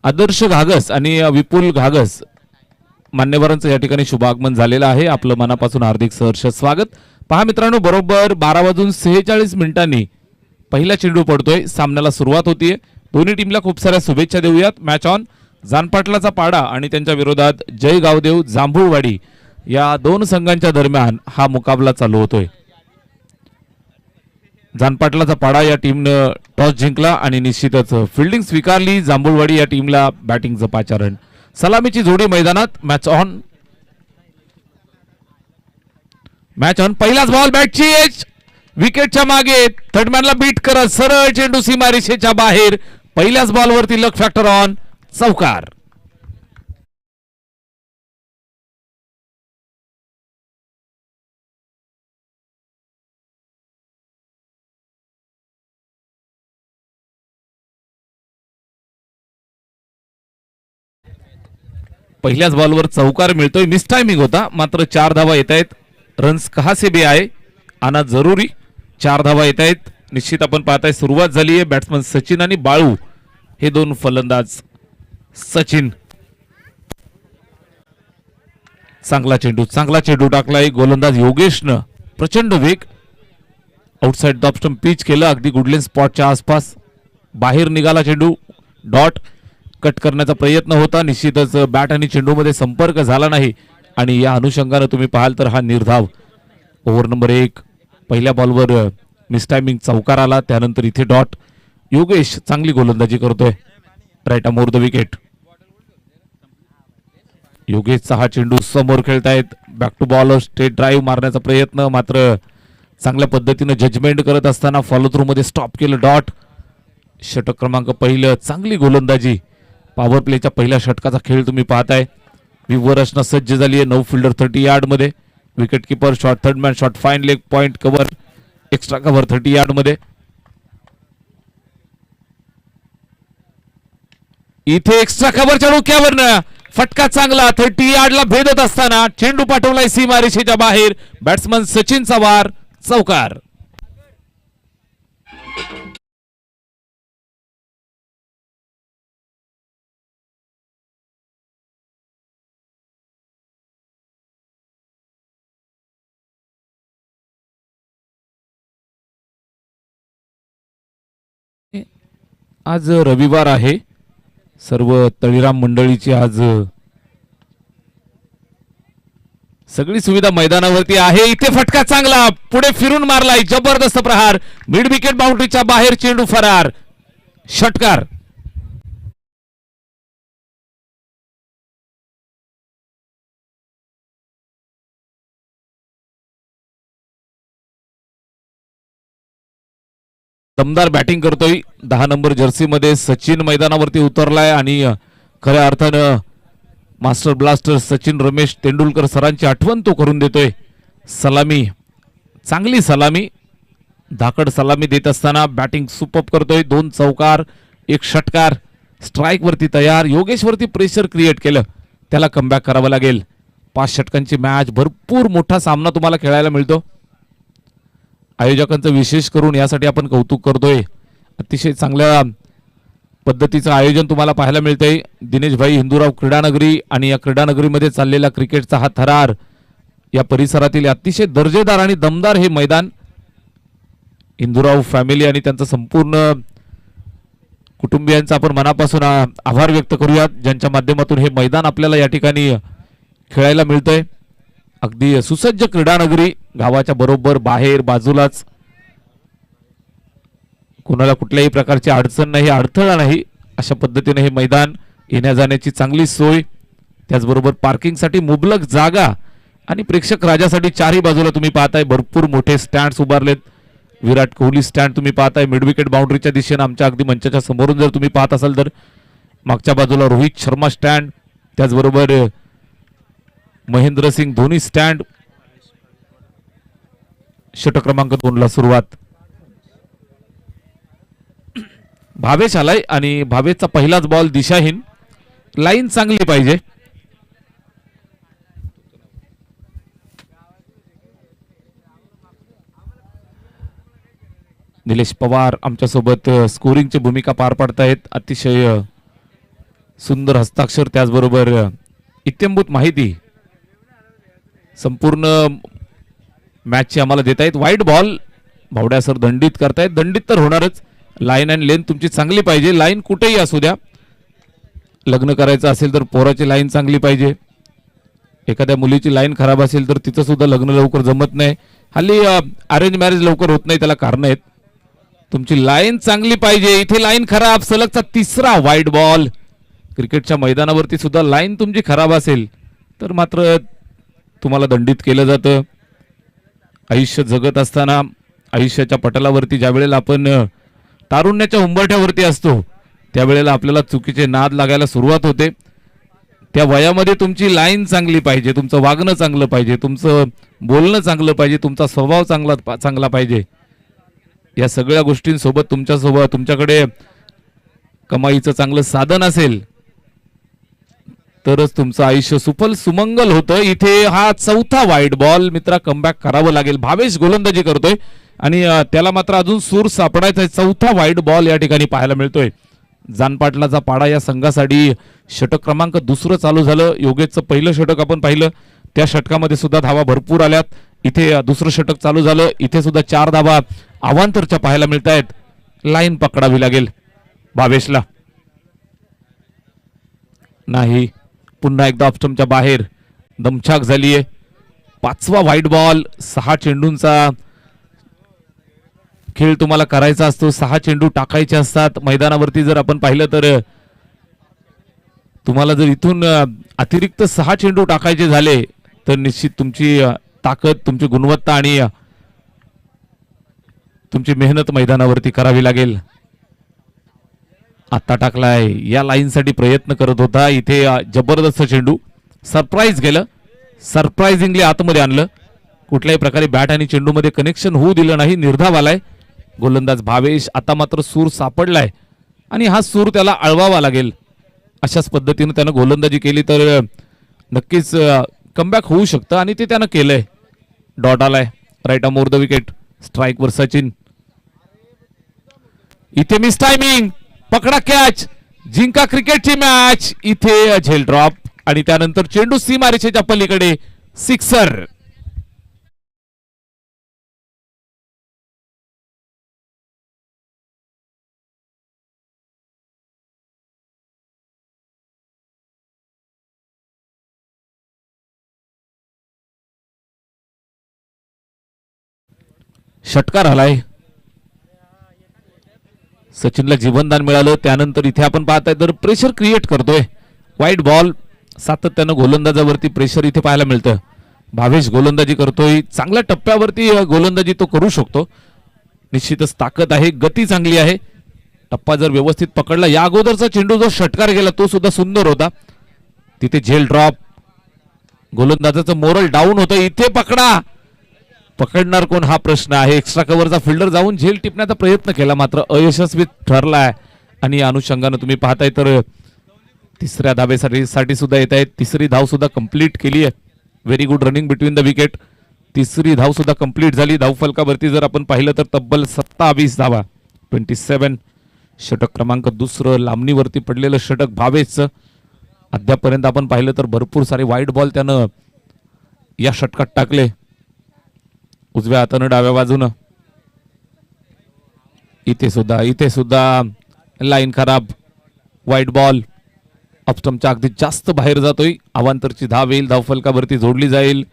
आदर्श घागस आणि विपुल घागस मान्यवरांचं या ठिकाणी शुभागमन झालेलं आहे. आपलं मनापासून हार्दिक सहर्ष स्वागत. पहा मित्रांनो, बरोबर 12:46 पहिला चेंडू पडतोय. सामन्याला सुरुवात होतीये. दोन्ही टीमला खूप साऱ्या शुभेच्छा देऊयात. Match on. जानपाटलाचा पाडा आणि त्यांच्या विरोधात जय गावदेव जांभूळवाडी या दोन संघांच्या दरम्यान हा मुकाबला चालू होतोय. जानपाटलाचा पाडा या टीमनं टॉस जिंकला आणि निश्चितच फिल्डिंग स्वीकारली. जांभूळवाडी या टीमला बॅटिंगचं पाचारण. सलामीची जोडी मैदानात. Match on. Match on. पहिलाच बॉल बॅटची एज विकेटच्या मागे थर्डमॅनला बीट करत सरळ चेंडू सीमारेषेच्या बाहेर. पहिल्याच बॉलवरती लक फॅक्टर ऑन. चौकार. पहिल्याच बॉलवर चौकार मिळतोय. मिस टायमिंग होता, मात्र 4 धावा येत आहेत. रन्स कहा से भी आए आना जरुरी. 4 धावा येत आहेत. निश्चित आपण पाहताय सुरुवात झाली आहे. बॅट्समन सचिन आणि बाळू हे दोन फलंदाज. सचिन चांगला चेंडू टाकलाय. गोलंदाज योगेशनं प्रचंड वेग आउटसाइड द स्टंप पिच केलं. अगदी गुडलेन स्पॉटच्या आसपास बाहेर निघाला चेंडू. डॉट कट करण्याचा प्रयत्न होता. निश्चितच बॅट आणि चेंडूमध्ये संपर्क झाला नाही आणि या अनुषंगाने तुम्ही पाहाल तर हा निर्धाव. ओव्हर नंबर 1 पहिल्या बॉलवर मिसटायमिंग चौकार आला. त्यानंतर इथे डॉट. योगेश चांगली गोलंदाजी करतोय. Right arm over the wicket. योगेशचा हा चेंडू समोर खेळतायत. Back to ball straight drive मारण्याचा प्रयत्न, मात्र चांगल्या पद्धतीने जजमेंट करत असताना फॉलो थ्रू मध्ये स्टॉप केलं. डॉट. षटक क्रमांक पहिलं. चांगली गोलंदाजी. पॉवर प्लेच्या पहिल्या षटकाचा खेळ तुम्ही पाहताय. विवर रचना सज्ज झाली आहे. 9 फिल्डर 30 यार्ड मध्ये. Wicket keeper shot. Third man shot. Fine leg point cover. Extra cover 30 yard मध्ये. इथे एक्स्ट्रा कव्हरच्या डोक्यावरनं फटका चांगला 30 यार्डला भेदत असताना चेंडू पाठवलाय सीमारेषेच्या बाहेर. बॅट्समन सचिनचा वार. चौकार. आज रविवार आहे. सर्व तळीराम मंडळीची आज सगळी सुविधा मैदानावरती आहे. इथे फटका चांगला पुढे फिरून मारलाय. जबरदस्त प्रहार. मिड विकेट बाउंड्रीच्या बाहेर चेंडू फरार. षटकार. दमदार बॅटिंग करतोय. 10 नंबर जर्सी मध्ये सचिन मैदानावरती उतरलाय आणि खऱ्या अर्थानं मास्टर ब्लास्टर सचिन रमेश तेंडुलकर सरांची आठवण तो करून देतोय. सलामी. चांगली सलामी. धाकड सलामी देत असताना बॅटिंग सुपर्ब करतोय. 2 चौकार 1 षटकार. स्ट्राईक वरती तयार. योगेश वरती प्रेशर क्रिएट केलं. त्याला कमबॅक करावं लागेल. 5 षटकांची मॅच. भरपूर मोठा सामना तुम्हाला खेळायला मिळतो. आयोजकांचं विशेष करून यासाठी आपण कौतुक करतोय. अतिशय चांगल्या पद्धतीचं आयोजन तुम्हाला पाहायला मिळतंय. दिनेश भाई हिंदूराव क्रीडानगरी आणि या क्रीडानगरीमध्ये चाललेला क्रिकेटचा हा थरार. या परिसरातील अतिशय दर्जेदार आणि दमदार हे मैदान. हिंदूराव फॅमिली आणि त्यांचं संपूर्ण कुटुंबियांचा आपण मनापासून आभार व्यक्त करूयात, ज्यांच्या माध्यमातून हे मैदान आपल्याला या ठिकाणी खेळायला मिळतंय. अगदी सुसज्ज क्रीडानगरी. गावाच्या बरोबर बाहेर बाजूलाच. कोणाला कुठल्याही प्रकारची अडचण नाही, अडथळा नाही, अशा पद्धतीने हे मैदान. येण्या जाण्याची चांगली सोय. त्याचबरोबर पार्किंगसाठी मुबलक जागा आणि प्रेक्षक राजासाठी चारही बाजूला तुम्ही पाहताय भरपूर मोठे स्टँड्स उभारलेत. विराट कोहली स्टँड तुम्ही पाहताय मिड विकेट बाउंड्रीच्या दिशेने. आमच्या अगदी मंचाच्या समोरून जर तुम्ही पाहत असाल तर मागच्या बाजूला रोहित शर्मा स्टँड. त्याचबरोबर महेंद्रसिंग धोनी स्टँड. षटक क्रमांक 2 ला सुरुवात. भावेश आलाय आणि भावेशचा पहिलाच बॉल दिशाहीन. लाईन चांगली पाहिजे. निलेश पवार आमच्यासोबत स्कोरिंगची भूमिका पार पाडतायत. अतिशय सुंदर हस्ताक्षर, त्याचबरोबर इत्यंभूत माहिती संपूर्ण मॅचची आम्हाला देता येत. वाईट बॉल, भावड्या सर दंडित करतायत. दंडित तर होणारच. लाईन अँड लेंथ तुमची चांगली पाहिजे. लाईन कुठेही असू द्या, लग्न करायचं असेल तर पोराची लाईन चांगली पाहिजे. एखाद्या मुलीची लाईन खराब असेल तर तिचं सुद्धा लग्न लवकर जमत नाही. हल्ली अरेंज मॅरेज लवकर होत नाही, त्याला कारण आहेत. तुमची लाईन चांगली पाहिजे. इथे लाईन खराब, सलगचा तिसरा वाईट बॉल. क्रिकेटच्या मैदानावरती सुद्धा लाईन तुमची खराब असेल तर मात्र तुम्हाला दंडित केलं जातं. आयुष्य जगत असताना आयुष्याच्या पटलावरती ज्या वेळेला आपण तारुण्याच्या उंबरठ्यावरती असतो त्यावेळेला आपल्याला चुकीचे नाद लागायला सुरुवात होते. त्या वयामध्ये तुमची लाईन चांगली पाहिजे, तुमचं वागणं चांगलं पाहिजे, तुमचं बोलणं चांगलं पाहिजे, तुमचा स्वभाव चांगला पाहिजे. या सगळ्या गोष्टींसोबत तुमच्याकडे कमाईचं चांगलं साधन असेल तरच तुमचं आयुष्य सुफल सुमंगल होतं. इथे हा चौथा वाईट बॉल. मित्रा कमबॅक करावं लागेल. भावेश गोलंदाजी करतोय आणि त्याला मात्र अजून सूर सापडायचा. चौथा वाईट बॉल या ठिकाणी पाहायला मिळतोय. जानपाटलाचा पाडा या संघासाठी षटक क्रमांक दुसरं चालू झालं. योगेशचं पहिलं षटक आपण पाहिलं, त्या षटकामध्ये सुद्धा धावा भरपूर आल्यात. इथे दुसरं षटक चालू झालं, इथे सुद्धा 4 धावा अवांतरच्या पाहायला मिळत आहेत. लाईन पकडावी लागेल भावेशला. नाही, पुन्हा एकदा ऑप्स्टमच्या बाहेर दमछाक झालीय. 5वा वाईट बॉल. 6 चेंडूंचा खेळ तुम्हाला करायचा असतो. 6 चेंडू टाकायचे असतात मैदानावरती. जर आपण पाहिलं तर तुम्हाला जर इथून अतिरिक्त 6 चेंडू टाकायचे झाले तर निश्चित तुमची ताकद, तुमची गुणवत्ता आणि तुमची मेहनत मैदानावरती करावी लागेल. आता टाकलाय, या लाईनसाठी प्रयत्न करत होता. इथे जबरदस्त चेंडू, सरप्राईज गेलं, सरप्राइझिंगली आतमध्ये आणलं. कुठल्याही प्रकारे बॅट आणि चेंडूमध्ये कनेक्शन होऊ दिलं नाही. निर्धाव आलाय गोलंदाज भावेश. आता मात्र सूर सापडलाय आणि हा सूर त्याला अळवावा लागेल. अशाच पद्धतीने त्यानं गोलंदाजी केली तर नक्कीच कमबॅक होऊ शकतं आणि ते त्यानं केलंय. डॉट आलाय, right on over the wicket. Strike वर सचिन. इथे मिस टायमिंग, पकडा कॅच, जिंका क्रिकेटची मॅच. इथे झेल ड्रॉप आणि त्यानंतर चेंडू सीमारेषेच्या पलीकडे सिक्सर. षटकार आलाय. सचिनला जीवनदान मिळालं. त्यानंतर इथे आपण पाहताय तर प्रेशर क्रिएट करतोय. वाईट बॉल. सातत्यानं गोलंदाजावरती प्रेशर इथे पाहायला मिळतं. भावेश गोलंदाजी करतोय. चांगल्या टप्प्यावरती गोलंदाजी तो करू शकतो. निश्चितच ताकद आहे, गती चांगली आहे. टप्पा जर व्यवस्थित पकडला, या अगोदरचा चेंडू जो षटकार गेला तो सुद्धा सुंदर होता. तिथे झेल ड्रॉप. गोलंदाजाचं मोरल डाऊन होतं. इथे पकडणार कोण हा प्रश्न आहे. एक्स्ट्रा कव्हरचा फिल्डर जाऊन झेल टिपण्याचा प्रयत्न केला मात्र अयशस्वी ठरलाय. आणि या अनुषंगाने तुम्ही पाहताय तर तिसऱ्या धावेसाठी सुद्धा येत आहेत. तिसरी धाव सुद्धा कंप्लीट केली आहे. Very good running between the wicket. तिसरी धाव सुद्धा कंप्लीट झाली. धाव फलकावरती जर आपण पाहिलं तर तब्बल 27 धावा, 27. षटक क्रमांक दुसरं, लांबणीवरती पडलेलं षटक भावेशचं. अद्यापर्यंत आपण पाहिलं तर भरपूर सारे वाईट बॉल त्यानं या षटकात टाकले. उजव्या हातानं डाव्या बाजूनं. इथे सुद्धा लाईन खराब. वाईट बॉल. ऑफस्टंपच्या अगदी जास्त बाहेर जातोय. अवांतरची धाव येईल, धाव फलकावरती जोडली जाईल.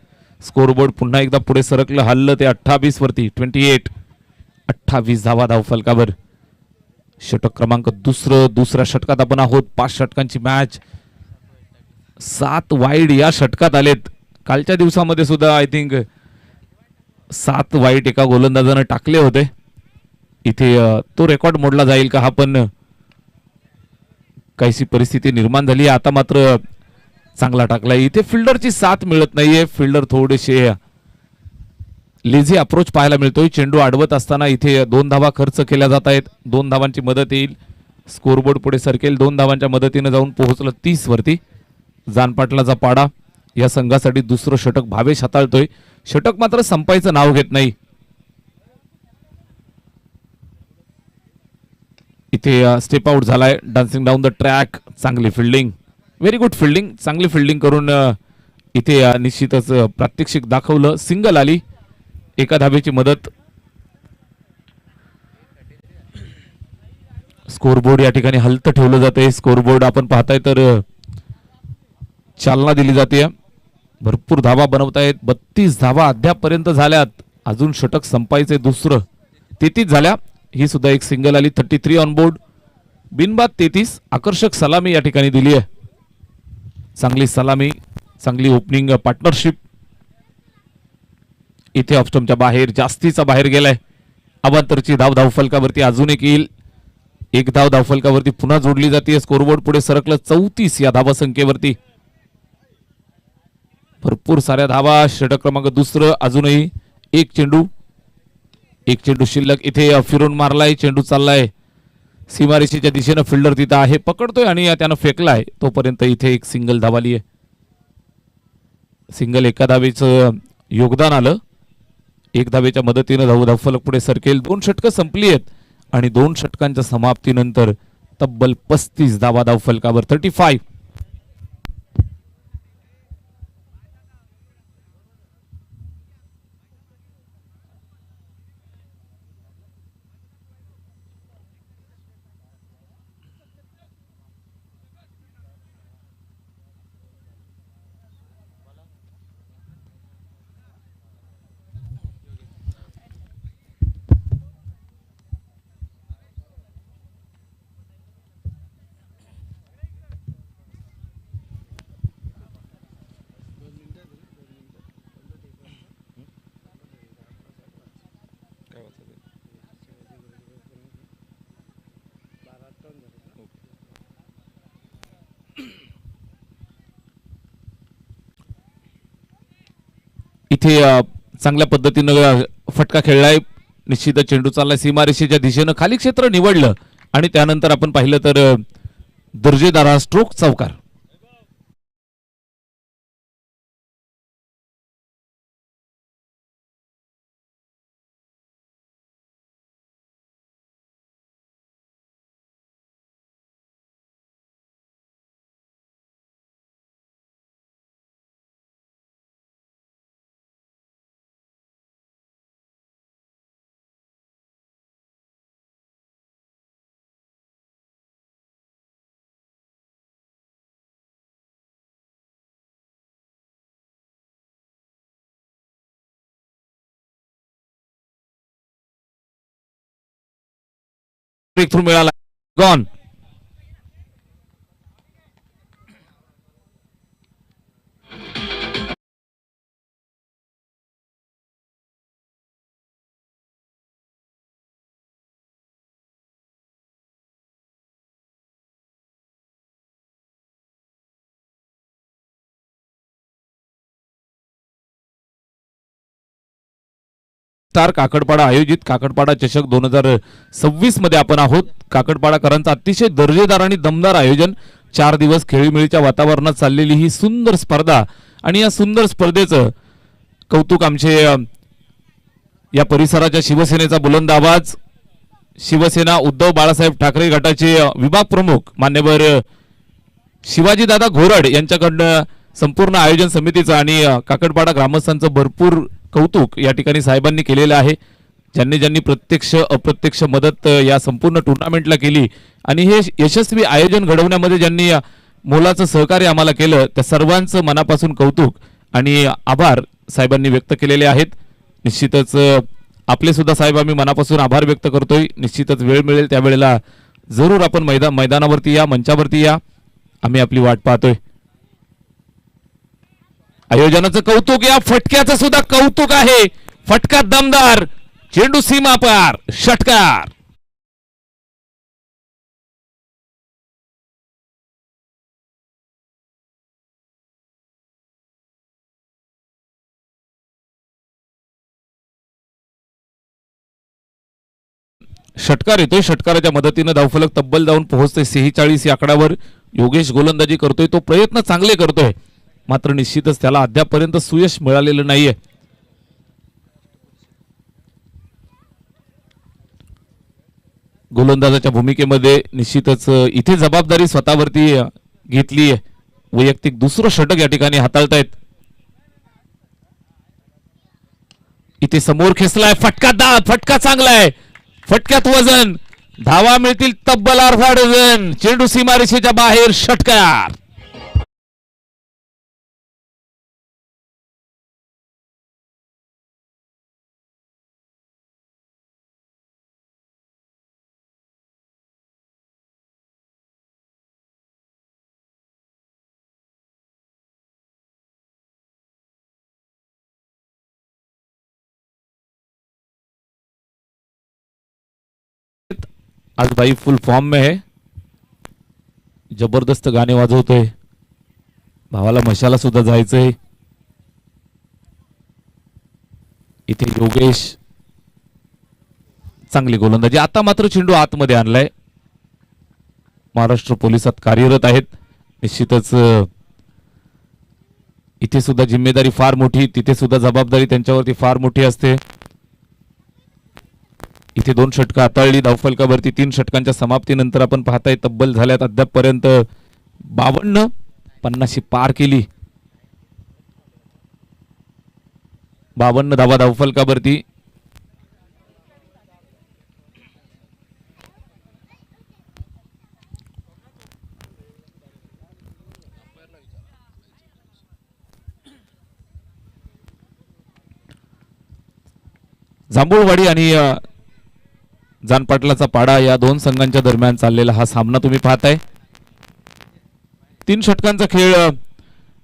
स्कोरबोर्ड पुन्हा एकदा पुढे सरकलं, हल्लं ते 28 वरती. 28 धावा धाव फलकावर. षटक क्रमांक दुसऱ्या षटकात आपण आहोत. 5 षटकांची मॅच. 7 वाईड या षटकात आलेत. कालच्या दिवसामध्ये सुद्धा आय थिंक 7 वाईट एका गोलंदाजानं टाकले होते. इथे तो रेकॉर्ड मोडला जाईल का, हा पण काहीशी परिस्थिती निर्माण झाली. आता मात्र चांगला टाकलाय. इथे फिल्डरची साथ मिळत नाहीये. फिल्डर थोडेसे लेझी अप्रोच पाहायला मिळतोय. चेंडू अडवत असताना इथे 2 धावा खर्च केल्या जात आहेत. 2 धावांची मदत येईल. स्कोरबोर्ड पुढे सरकेल. 2 धावांच्या मदतीने जाऊन पोहोचलं 30 वरती. जानपाटलाचा पाडा. या संघासाठी दुसरं षटक भावेश हाताळतोय. षटक मात्र संपायचं नाव घेत नाही. इथे स्टेप आउट झालाय. Dancing down the track. चांगली फिल्डिंग, व्हेरी गुड फिल्डिंग. चांगली फिल्डिंग करून इथे निश्चितच प्रात्यक्षिक दाखवलं. सिंगल आली, एका धावेची मदत. स्कोरबोर्ड या ठिकाणी हलतं ठेवलं जाते. स्कोरबोर्ड आपण पाहताय तर चालना दिली जाते. भरपूर धावा बनवतायत. 32 धावा अद्यापपर्यंत झाल्यात. अजून षटक संपायचे दुसरं. 33 झाल्या. ही सुद्धा एक सिंगल आली. 33 ऑन बोर्ड. बिनबाद 33. आकर्षक सलामी या ठिकाणी दिली आहे. चांगली सलामी, चांगली ओपनिंग पार्टनरशिप. इथे ऑफस्टमच्या बाहेर जास्तीचा बाहेर गेलाय. अवांतरची धाव धावफलकावरती अजून एक येईल. एक धाव धावफलकावरती पुन्हा जोडली जाते. स्कोरबोर्ड पुढे सरकलं 34 या धावा संख्येवरती. भरपूर साऱ्या धावा. षटक क्रमांक दुसरं. अजूनही एक चेंडू शिल्लक. इथे फिरून मारलाय. चेंडू चाललाय सीमारेषेच्या दिशेनं. फिल्डर तिथं आहे, पकडतोय आणि त्यानं फेकलाय. तोपर्यंत इथे एक सिंगल धावाली आहे. सिंगल एका धावेचं योगदान आलं. एक धावेच्या मदतीनं धावफलक पुढे सरकेल. 2 षटकं संपली आहेत आणि 2 षटकांच्या समाप्तीनंतर तब्बल 35 धावा धावफलकावर. 35. इथे चांगल्या पद्धतीनं फटका खेळलाय. निश्चित चेंडू चाललाय सीमारेषेच्या दिशेनं. खाली क्षेत्र निवडलं आणि त्यानंतर आपण पाहिलं तर दर्जेदार स्ट्रोक चौकार. ब्रेक थ्रू मिळाला. गॉन. काकडपाडा आयोजित काकडपाडा चषक 2026 मध्ये आपण आहोत. काकडपाडाकरांचा अतिशय दर्जेदार आणि दमदार आयोजन. 4 दिवस खेळीमेळीच्या वातावरणात चाललेली ही सुंदर स्पर्धा आणि या सुंदर स्पर्धेचं कौतुक आमचे या परिसराच्या शिवसेनेचा बुलंद आवाज. शिवसेना उद्धव बाळासाहेब ठाकरे गटाचे विभाग प्रमुख मान्यवर शिवाजीदादा घोरड यांच्याकडनं संपूर्ण आयोजन समितीचं आणि काकडपाडा ग्रामस्थांचं भरपूर कौतुक या ठिकाणी साहेबांनी केलेलं आहे. ज्यांनी प्रत्यक्ष अप्रत्यक्ष मदत या संपूर्ण टुर्नामेंटला केली आणि हे यशस्वी आयोजन घडवण्यामध्ये ज्यांनी मोलाचं सहकार्य आम्हाला केलं त्या सर्वांचं मनापासून कौतुक आणि आभार साहेबांनी व्यक्त केलेले आहेत. निश्चितच आपले सुद्धा साहेब आम्ही मनापासून आभार व्यक्त करतोय. निश्चितच वेळ मिळेल त्यावेळेला जरूर आपण मैदानावरती या, मंचावरती या. आम्ही आपली वाट पाहतोय. आयोजनाचं कौतुक. या फटक्याचं सुद्धा कौतुक आहे. फटका दमदार. चेंडू सीमा पार. षटकार. षटकार येतोय. षटकाराच्या मदतीनं धावफलक तब्बल जाऊन पोहोचते 46 या आकड्यावर. योगेश गोलंदाजी करतोय. तो प्रयत्न चांगले करतोय, मात्र निश्चितच त्याला अद्यापर्यंत सुयश मिळालेलं नाहीये. गोलंदाजाच्या भूमिकेमध्ये निश्चितच इथे जबाबदारी स्वतःवरती घेतली आहे. वैयक्तिक दुसरं षटक या ठिकाणी हाताळतायत. इथे समोर खेचलाय फटका चांगला आहे. फटक्यात वजन, धावा मिळतील तब्बल अर्धा डझन. चेंडू सीमारेषेच्या बाहेर, षटकार. आज भाई फुल फॉर्म में है, जबरदस्त गाणे वाजवतोय. भावाला मशाला सुद्धा जायचंय. इथे योगेश चांगली गोलंदाजी. आता मात्र चेंडू आतमध्ये आणलाय. महाराष्ट्र पोलिसात कार्यरत आहेत. निश्चितच इथे सुद्धा जिम्मेदारी फार मोठी, तिथे सुद्धा जबाबदारी त्यांच्यावरती फार मोठी असते. इथे 2 षटकं हाताळली धावफलकावरती. 3 षटकांच्या समाप्तीनंतर आपण पाहताय तब्बल झाल्यात अद्यापपर्यंत 52. 50 पार केली. 52 धावा धावफलकावरती. जांभूळवाडी आणि जानपाटलाचा पाडा या 2 संघांच्या दरम्यान चाललेला हा सामना तुम्ही पाहताय. 3 षटकांचा खेळ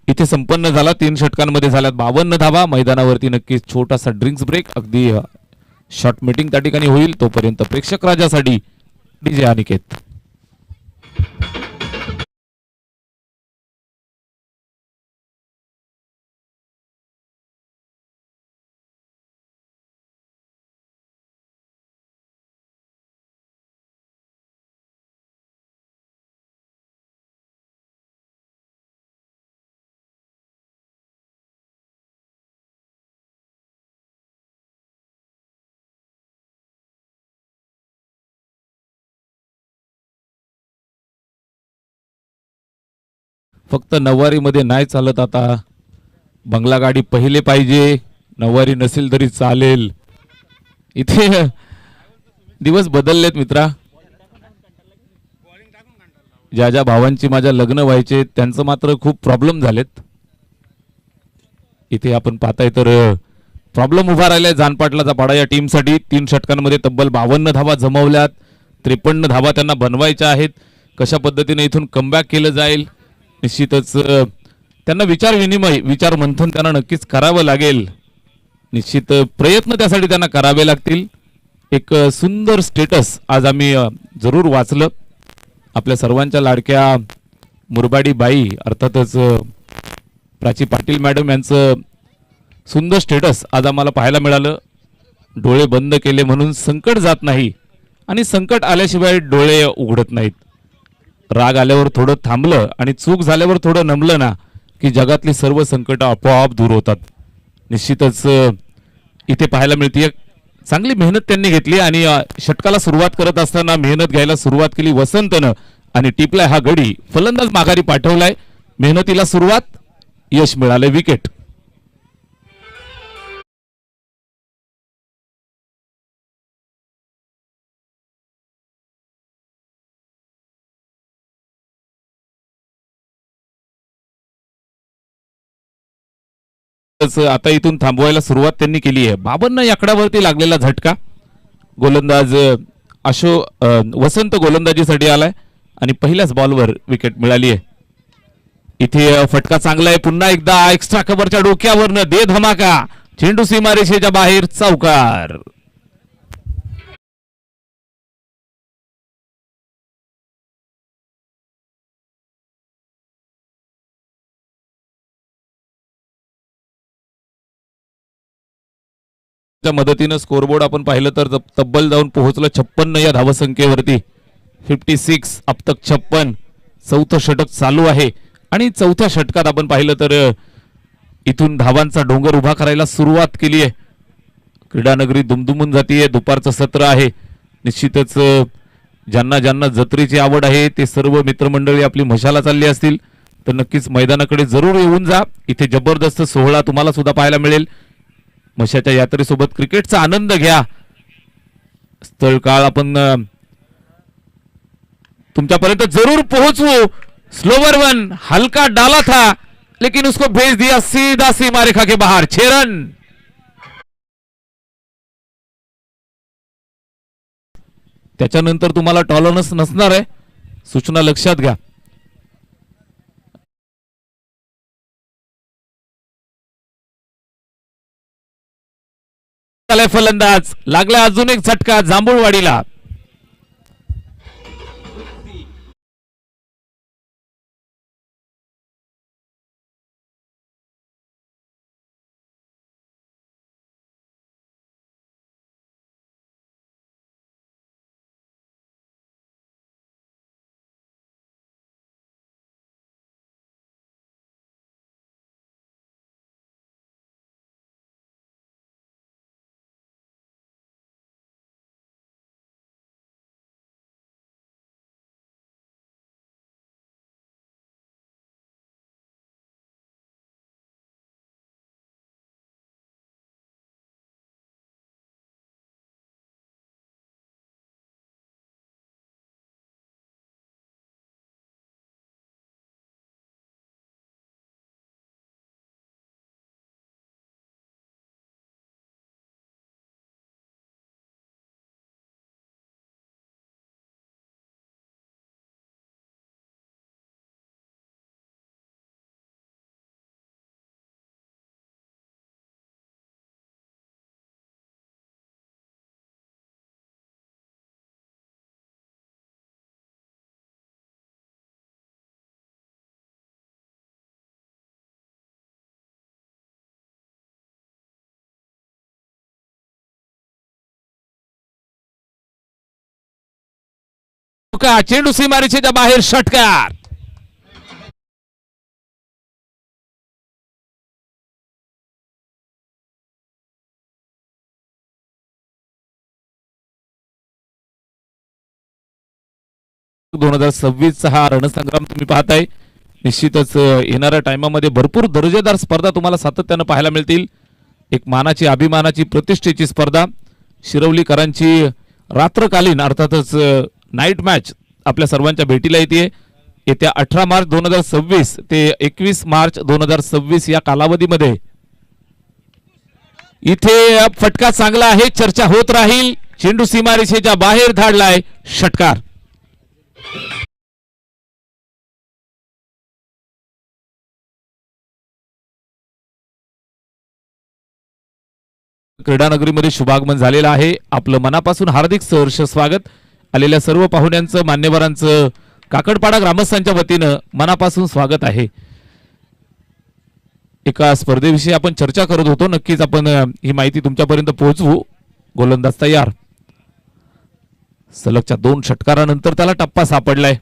इथे संपन्न झाला. 3 षटकांमध्ये झाल्यात 52 धावा. मैदानावरती नक्कीच छोटासा ड्रिंक्स ब्रेक, अगदी शॉर्ट मीटिंग त्या ठिकाणी होईल. तोपर्यंत प्रेक्षक राजासाठी डीजे अनिकेत. फक्त नववारी मध्ये नाही चालत. आता बंगला गाडी पहिले पाहिजे. नववारी नसेल तरी चालेल. इथे दिवस बदललेत मित्रा. ज्या ज्या भावांची माझ्या लग्न व्हायचे त्यांचं मात्र खूप प्रॉब्लेम झालेत. इथे आपण पाहताय तर प्रॉब्लेम उभा राहिलाय जानपाटलाचा पाडा या टीमसाठी. 3 षटकांमध्ये तब्बल 52 धावा जमवल्यात. 53 धावा त्यांना बनवायच्या आहेत. कशा पद्धतीने इथून कमबॅक केलं जाईल, निश्चितच त्यांना विचार मंथन त्यांना नक्कीच करावं लागेल. निश्चित प्रयत्न त्यासाठी त्यांना करावे लागतील. एक सुंदर स्टेटस आज आम्ही जरूर वाचलं. आपल्या सर्वांच्या लाडक्या मुरबाडी बाई अर्थातच प्राची पाटील मॅडम यांचं सुंदर स्टेटस आज आम्हाला पाहायला मिळालं. डोळे बंद केले म्हणून संकट जात नाही आणि संकट आल्याशिवाय डोळे उघडत नाहीत. राग आल्यावर थोडं थांबलं आणि चूक झाल्यावर थोडं नमलं ना की जगातली सर्व संकट आपोआप दूर होतात. निश्चितच इथे पाहायला मिळते चांगली मेहनत त्यांनी घेतली आणि षटकाला सुरुवात करत असताना मेहनत घ्यायला सुरुवात केली वसंतनं आणि टिपलाय हा गडी. फलंदाज माघारी पाठवलाय. मेहनतीला सुरुवात, यश मिळाले, विकेट. आता इथून थांबवायला सुरुवात त्यांनी केली आहे. 52 आकड्यावरती लागलेला झटका. गोलंदाज वसंत गोलंदाजीसाठी आलाय आणि पहिल्याच बॉलवर विकेट मिळाली आहे. इथे फटका चांगला आहे. पुन्हा एकदा एक्स्ट्रा कव्हरच्या डोक्यावरनं दे धमाका. चेंडू सीमारेषेच्या बाहेर, चौकार. मदतीनं स्कोरबोर्ड आपण पाहिलं तर तब्बल जाऊन पोहोचलं 56 या धावसंख्येवरती. 56 अब तक 56. चौथं षटक चालू आहे आणि चौथ्या षटकात आपण पाहिलं तर इथून धावांचा डोंगर उभा करायला सुरुवात केली आहे. क्रीडानगरी दुमदुमून जातीये. दुपारचं सत्र आहे. निश्चितच ज्यांना ज्यांना जत्रेची आवड आहे ते सर्व मित्रमंडळी आपली मशाला चालली असतील तर नक्कीच मैदानाकडे जरूर येऊन जा. इथे जबरदस्त सोहळा तुम्हाला सुद्धा पाहायला मिळेल. मशाच्या यात्रेसोबत क्रिकेटचा आनंद घ्या. स्थळ काळ आपण तुमच्यापर्यंत जरूर पोहोचवू. स्लोवर वन हल्का डाला था लेकिन उसको भेज दिया सीधा सीमा रेखा के बाहर. 6 रन. त्याच्यानंतर तुम्हाला टॉलरन्स नसणार आहे, सूचना लक्षात घ्या. फलंदाज लागला अजून एक झटका जांभूळवाडीला. चेंडू सीमारेषेच्या बाहेर. षटकार. चा हा रणसंग्राम तुम्ही पाहताय. निश्चितच येणाऱ्या टाइमामध्ये भरपूर दर्जेदार स्पर्धा तुम्हाला सातत्यानं पाहायला मिळतील. एक मानाची अभिमानाची प्रतिष्ठेची स्पर्धा शिरवलीकरांची रात्रकालीन अर्थातच नाईट मॅच आपल्या सर्वांच्या भेटीला येते. येत्या 18 मार्च 2026 ते 21 मार्च 2026 या कालावधीमध्ये इथे फटका चांगला आहे, चर्चा होत राहील. चेंडू सीमारेषेच्या बाहेर धाडलाय. षटकार. क्रीडानगरीमध्ये शुभागमन झालेलं आहे. आपलं मनापासून हार्दिक सहर्ष स्वागत. आलेल्या सर्व पाहुण्यांचं, मान्यवरांचं, काकडपाडा ग्रामस्थांच्या वतीनं मनापासून स्वागत आहे. एका स्पर्धेविषयी आपण चर्चा करत होतो. नक्कीच आपण ही माहिती तुमच्यापर्यंत पोहोचवू. गोलंदाज तयार. सलगच्या 2 षटकारानंतर त्याला टप्पा सापडलाय.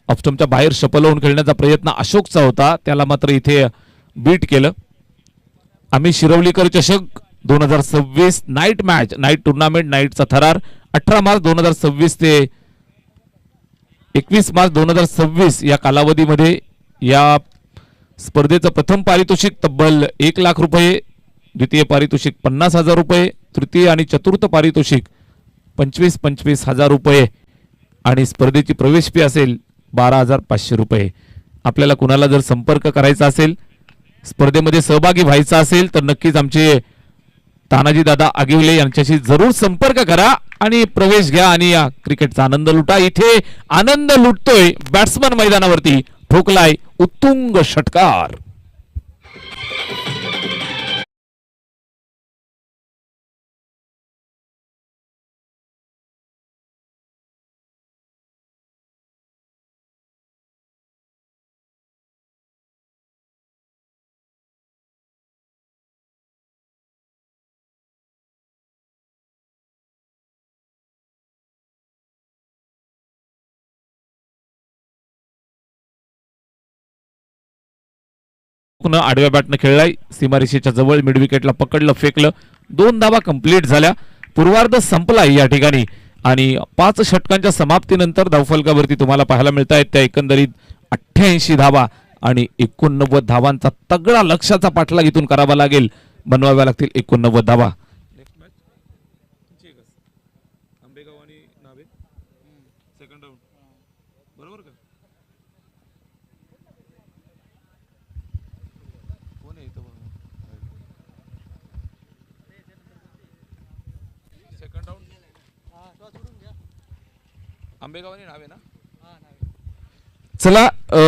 ऑफस्टंपच्या बाहेर शपलवून खेळण्याचा प्रयत्न अशोकचा होता, त्याला मात्र इथे बीट केलं. आम्ही शिरवलीकर चषक 2026 नाईट मॅच, नाईट टुर्नामेंट, नाईटचा थरार 18 मार्च 2026 ते 21 मार्च 2026 या कालावधीमध्ये या स्पर्धेचं प्रथम पारितोषिक तब्बल 1 लाख रुपये, द्वितीय पारितोषिक 50,000 रुपये, तृतीय आणि चतुर्थ पारितोषिक 25,000 रुपये आणि स्पर्धेची प्रवेश फी असेल 12,500 रुपये. आपल्याला कुणाला जर संपर्क करायचा असेल, स्पर्धेमध्ये सहभागी व्हायचा असेल तर नक्कीच आमचे तानाजी दादा आगिवले यांच्याशी जरूर संपर्क करा आणि प्रवेश घ्या आणि या क्रिकेटचा आनंद लुटा. इथे आनंद लुटतोय बॅट्समन मैदानावरती. ठोकलाय उत्तुंग षटकार. आडव्या बॅटनं खेळलाय. सीमारेषेच्या जवळ मिड विकेटला पकडलं, फेकलं. 2 धावा कंप्लीट झाल्या. पूर्वार्ध संपला या ठिकाणी आणि 5 षटकांच्या समाप्तीनंतर धावफलकावरती तुम्हाला पाहायला मिळत आहेत त्या एकंदरीत 88 धावा आणि 89 धावांचा तगडा लक्ष्याचा पाठलाग इथून करावा लागेल, बनवाव्या लागतील 89 धावा. चला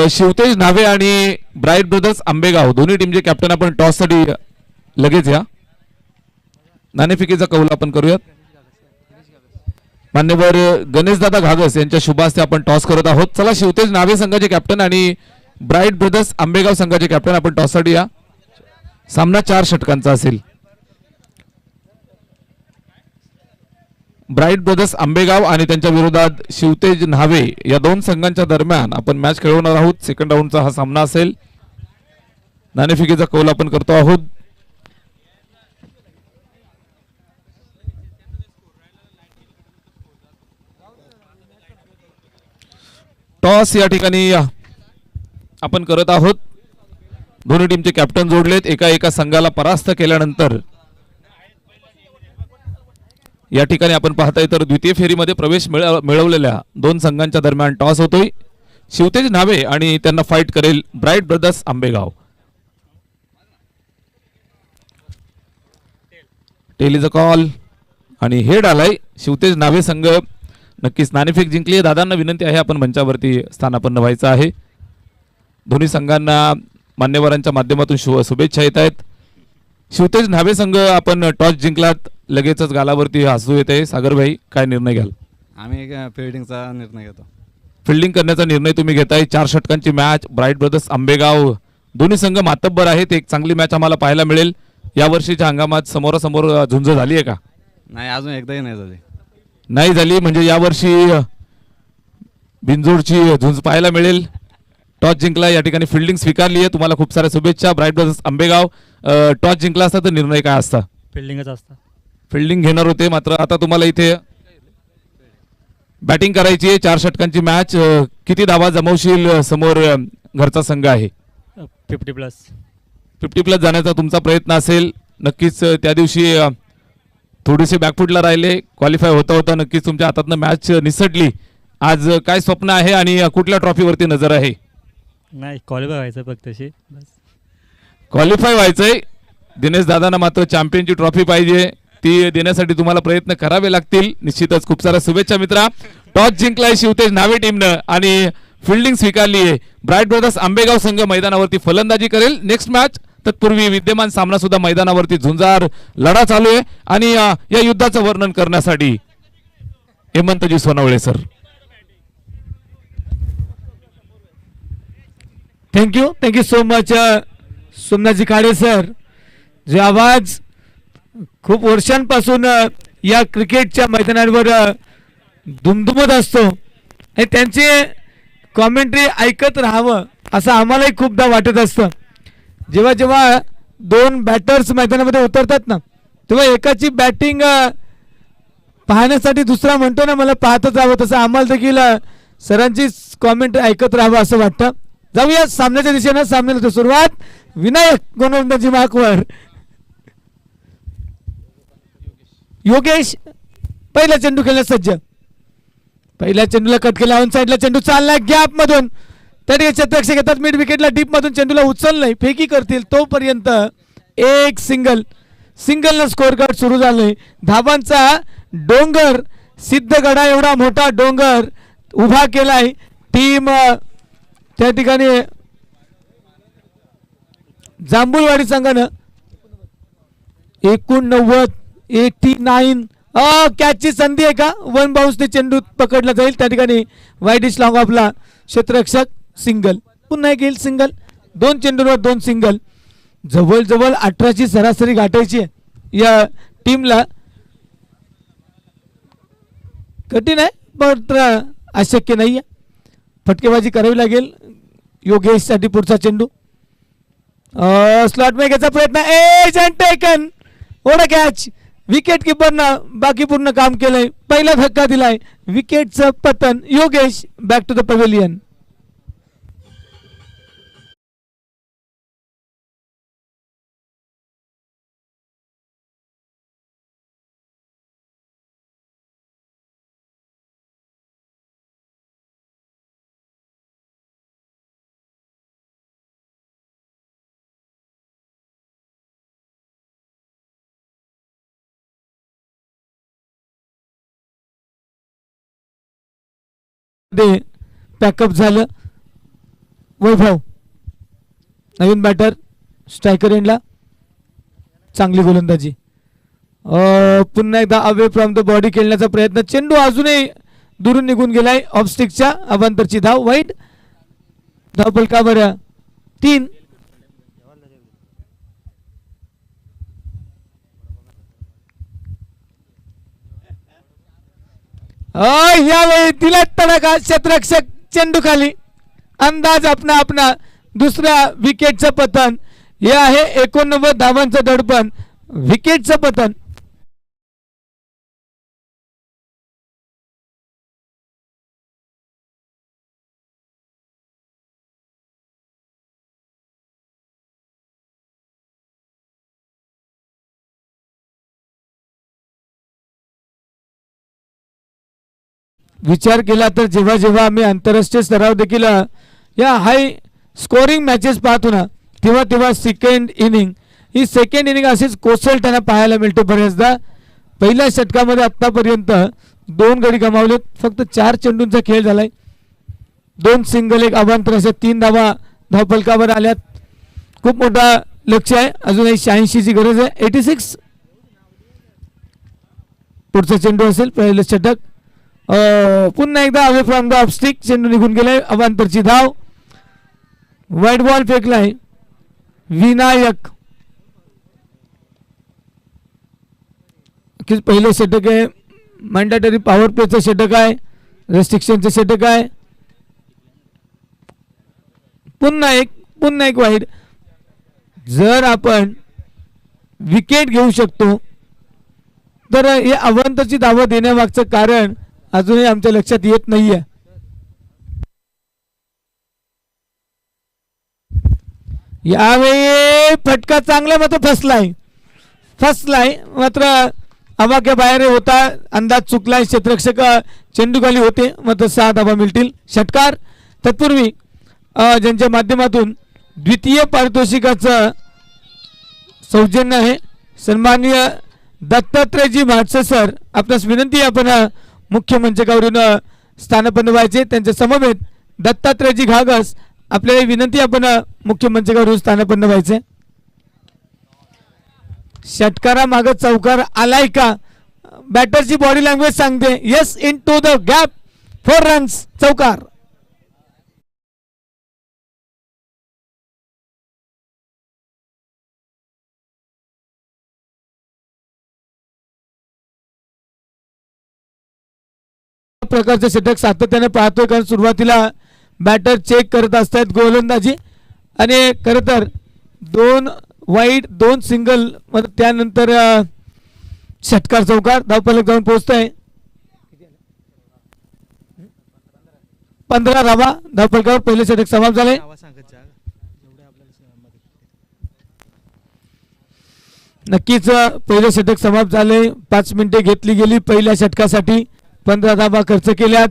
शिवतेज न्हावे आणि ब्राईट ब्रदर्स आंबेगाव दोन्ही टीमचे कॅप्टन आपण टॉस साठी लगेच या. नाणेफेकीचा कौल आपण करूयात. मान्यवर गणेशदादा घागस यांच्या शुभ हस्ते आपण टॉस करत आहोत. चला शिवतेज न्हावे संघाचे कॅप्टन आणि ब्राईट ब्रदर्स आंबेगाव संघाचे कॅप्टन आपण टॉस साठी या. सामना 4 षटकांचा असेल. ब्राईट ब्रदर्स आंबेगाव आणि त्यांच्या विरोधात शिवतेज न्हावे या दोन संघांच्या दरम्यान आपण मॅच खेळवणार आहोत. सेकंड राऊंडचा हा सामना असेल. नाणेफेकीचा कौल आपण करतो आहोत. टॉस या ठिकाणी आपण करत आहोत. दोन्ही टीमचे कॅप्टन जोडलेत. एका संघाला परास्त केल्यानंतर या ठिकाणी आपण पाहताय तर द्वितीय फेरीमध्ये प्रवेश मिळवलेल्या दोन संघांच्या दरम्यान टॉस होतोय. शिवतेज न्हावे आणि त्यांना फाईट करेल ब्राईट ब्रदर्स आंबेगाव. टेलीचा कॉल आणि हेड आलाय. शिवतेज न्हावे संघ नक्कीच नाणेफेक जिंकली. दादांना विनंती आहे आपण मंचावरती स्थानापन्न व्हायचं आहे. दोन्ही संघांना मान्यवरांच्या माध्यमातून शुभेच्छा येत आहेत. शिवतेज न्हावे संघ आपण टॉस जिंकलात, लगेचच गालावरती हसू येते. सागर भाई काय निर्णय घ्याल? आम्ही फिल्डिंगचा निर्णय घेतो. फिल्डिंग करण्याचा निर्णय तुम्ही घेताय. 4 षटकांची मॅच. ब्राईट ब्रदर्स आंबेगाव दोन्ही संघ मातब्बर आहेत. एक चांगली मॅच आम्हाला पाहायला मिळेल. या वर्षीच्या हंगामात समोरासमोर झुंज झाली आहे का? नाही, अजून एकदाही नाही झाली. नाही झाली म्हणजे यावर्षी बिनजोडची झुंज पाहायला मिळेल. टॉस जिंकला, या ठिकाणी फिल्डिंग स्वीकारली आहे. तुम्हाला खूप साऱ्या शुभेच्छा. ब्राईट ब्रदर्स आंबेगाव टॉस जिंकला असता तर निर्णय काय असता? फिल्डिंगच असता. फिल्डिंग घेणार होते, मात्र आता तुम्हाला इथे बॅटिंग करायची आहे. 4 षटकांची मॅच. किती धावा जमवशील? समोर घरचा संघ आहे. 50+ जाण्याचा तुमचा प्रयत्न असेल. नक्कीच त्या दिवशी थोडेसे बॅकफुटला राहिले. क्वालिफाय होता होता नक्कीच तुमच्या हातातनं मॅच निसटली. आज काय स्वप्न आहे आणि कुठल्या ट्रॉफीवरती नजर आहे? नाही, क्वालिफाय व्हायचं फक्त तशी बस. क्वालिफाय व्हायचंय. दिनेश दादांना मात्र चॅम्पियनची ट्रॉफी पाहिजे. ती देण्यासाठी तुम्हाला प्रयत्न करावे लागतील. निश्चितच खूप साऱ्या शुभेच्छा मित्रा. टॉस जिंकलाय शिवतेज न्हावे टीमनं आणि फिल्डिंग स्वीकारली आहे. ब्राईट ब्रदर्स आंबेगाव संघ मैदानावरती फलंदाजी करेल. नेक्स्ट मॅच तत्पूर्वी विद्यमान सामना सुद्धा मैदानावरती झुंजार लढा चालू आहे आणि या युद्धाचं वर्णन करण्यासाठी Hemantji Sonawale sir. Thank you so much Somnathji Kale sir. जे आवाज खूप वर्षांपासून या क्रिकेटच्या मैदानावर दुमदुमत असतो आणि त्यांचे कॉमेंट्री ऐकत राहावं असं आम्हालाही खूपदा वाटत असतं. जेव्हा जेव्हा 2 बॅटर्स मैदानामध्ये उतरतात ना, तेव्हा एकाची बॅटिंग पाहण्यासाठी दुसरा म्हणतो ना मला पाहतच जावं, तसं आम्हाला देखील सरांची कॉमेंट्री ऐकत राहावं असं वाटतं. जाऊया सामन्याच्या दिशेनं. सामन्याला सुरुवात. विनायक गोनवंताजी मार्कवर. योगेश पहिला चेंडू खेळण्यास सज्ज. पहिल्या चेंडूला कट केला. ऑन साईडला चेंडू चाललाय गॅप मधून. तरी क्षेत्ररक्षक घेतात मिड विकेटला. डीप मधून चेंडूला उचललंय. फेकी करतील तोपर्यंत एक सिंगल स्कोअर कार्ड सुरू झालंय. धावांचा डोंगर सिद्धगडा एवढा मोठा डोंगर उभा केलाय टीम त्या ठिकाणी जांभूळवाडी संघानं. 89 कॅचची संधी आहे का? 1 बाउन्सने चेंडू पकडला जाईल. त्या ठिकाणी वाईड डिश लॉंग ऑफला क्षेत्ररक्षक. सिंगल. पुन्हा एक सिंगल. 2 चेंडूंवर 2 सिंगल. जवळजवळ 18ची सरासरी गाठायची आहे या टीमला. कठीण आहे पण अशक्य नाही आहे. फटकेबाजी करावी लागेल योगेशसाठी. पुढचा चेंडू स्लॉट मध्ये घ्यायचा प्रयत्न. Edge and taken. ओढा कॅच. विकेट किपरनं बाकी पूर्ण काम केलंय. पहिला धक्का दिलाय, विकेटचं पतन. Yogesh back to the pavilion. Pack up झालं. वैभव नवीन बॅटर, स्ट्रायकर एंडला. चांगली गोलंदाजी. पुन्हा एकदा अवे फ्रॉम द बॉडी खेळण्याचा प्रयत्न. चेंडू अजूनही दुरून निघून गेलाय ऑफ स्टिकच्या. अवांतरची धाव. वाईट. धाव फलकावर 3. यावेळी दिला तडाखा. क्षेत्ररक्षक चेंडू खाली. अंदाज आपला दुसऱ्या विकेटचं पतन. हे आहे 89 धावांचं दडपण. विकेटचं पतन. विचार केला तर जेव्हा जेव्हा आम्ही आंतरराष्ट्रीय स्तरावर देखील या हाय स्कोरिंग मॅचेस पाहतो ना, तेव्हा तेव्हा सेकंड इनिंग अशीच कोसळताना पाहायला मिळते बऱ्याचदा. पहिल्या षटकामध्ये आतापर्यंत 2 गडी गमावलेत. फक्त 4 चेंडूंचा खेळ झालाय. 2 सिंगल, 1 अवांतर अशा 3 धावा धावफलकावर आल्यात. खूप मोठा लक्ष आहे. अजूनही 86 ची गरज आहे. 86. पुढचा चेंडू असेल. पहिलं षटक. पुन्हा एकदा away from the of stick. चेंडू निघून गेलाय. अवांतरची धाव. वाईट बॉल फेकलाय विनायक. पहिलं षटक आहे. मॅन्डेटरी पॉवर प्लेचं षटक आहे. रेस्ट्रिक्शनचं षटक आहे. पुन्हा एक वाईट. जर आपण विकेट घेऊ शकतो तर हे अवांतरची धाव देण्यामागचं कारण अजूनही आमच्या लक्षात येत नाहीये. यावेळी फटका चांगला मात्र फसलाय मात्र आवाक्या बाहेर होता. अंदाज चुकलाय. क्षेत्ररक्षक चेंडू खाली होते. मात्र 6 धावा मिळतील. षटकार. तत्पूर्वी ज्यांच्या माध्यमातून द्वितीय पारितोषिकाचं सौजन्य आहे सन्माननीय दत्तात्रयजी म्हाटसे सर, आपणास विनंती आहे आपण मुख्य मंचकावरून स्थानपन्न व्हायचे. त्यांच्या समवेत दत्तात्रयजी घागस, आपल्याला विनंती आपण मुख्य मंचकावरून स्थानपन्न व्हायचे. षटकारा मागे चौकार आलाय का? बॅटरची बॉडी लँग्वेज सांगते yes. Into the gap. 4 runs. चौकार. प्रकारचे षटक सातत्याने पाहतोय, कारण सुरुवातीला बॅटर चेक करत असतात गोलंदाजी आणि खरं तर 2 वाईट 2 सिंगल, त्यानंतर षटकार चौकार. धावफलक जाऊन पोहोचतोय. 15 धावा धावफलकावर. पहिले षटक समाप्त झाले. नक्कीच पहिले षटक समाप्त झाले. 5 मिनिटे घेतली गेली पहिल्या षटकासाठी. 15 धावा खर्च केल्यात.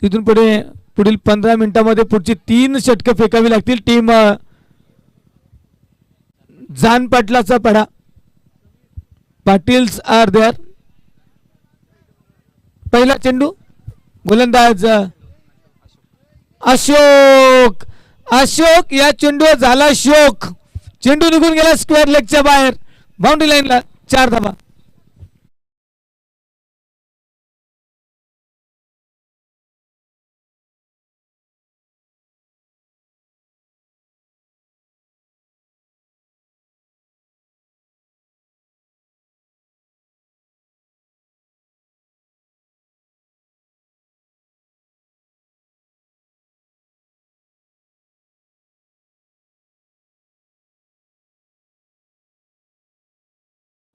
तिथून पुढील 15 मिनिटांमध्ये पुढची 3 षटकं फेकावी लागतील. टीम जान पाटलाचा पडा. पाटील्स आर देअर. पहिला चेंडू. गोलंदाज अशोक या चेंडूवर झाला शोक. चेंडू निघून गेला स्क्वेअर लेगच्या बाहेर. बाउंड्री लाईनला. 4 धावा.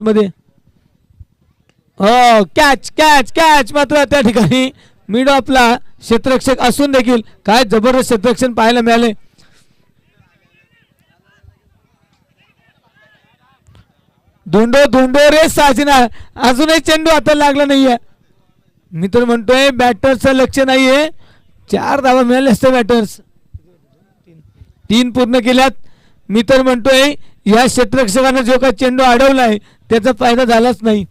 मध्ये हो कॅच कॅच कॅच मात्र त्या ठिकाणी मिड ऑफला क्षेत्ररक्षक असून देखील काय जबरदस्त क्षेत्ररक्षण पाहायला मिळाले. धोंडो धोंडो रे साजना, अजूनही चेंडू हाताला लागला नाहीये. मी तर म्हणतोय बॅटर्सचं लक्ष नाहीये. 4 धावा मिळाले असते बॅटर्स, 3 पूर्ण केल्यात. मी तर म्हणतोय या क्षेत्ररक्षकाने जो काही चेंडू अडवलाय त्याचा फायदा झालाच नाही,